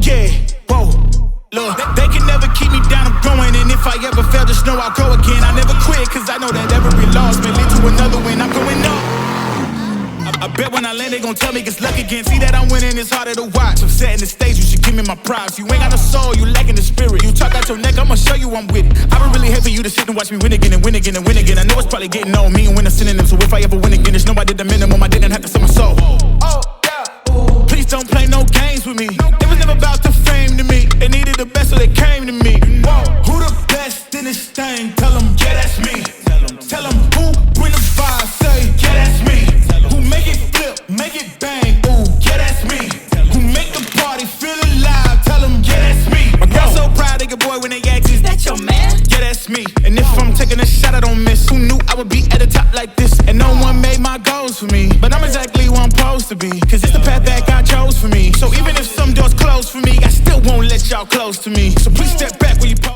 yeah, whoa. Look, they can never keep me down, I'm going. And if I ever fail, just know I'll go again. I never quit, cause I know that every loss may lead to another win. I'm going up. I bet when I land, they gon' tell me it's luck again. See that I'm winning, it's harder to watch. I'm setting the stage, you should give me my props. You ain't got no soul, you lacking the spirit. You talk out your neck, I'ma show you I'm with it. I would really hate for you to sit and watch me win again and win again and win again. I know it's probably getting on me and win a synonym. So if I ever win again, just know I did the minimum. I didn't have to sell my soul. Oh, yeah. Please don't play no games with me. It was never about the fame to me. They needed the best, so they came to me. Whoa. Who the best in this thing? Tell them, yeah, that's me. Tell them who bring the fire, say, yeah, that's me. Who make it flip, make it bang, ooh, yeah, that's me. Who make the party feel alive, tell them, yeah, that's me. My girl so proud of your boy when they ask, is that your man? Yeah, that's me. And if I'm taking a shot, I don't miss. Who knew I would be at the top like this? And no one made my goals for me, but I'm exactly where I'm supposed to be, cause it's the path that God chose for me. So even if some doors close for me, I still won't let y'all close to me. So please step back when you pose.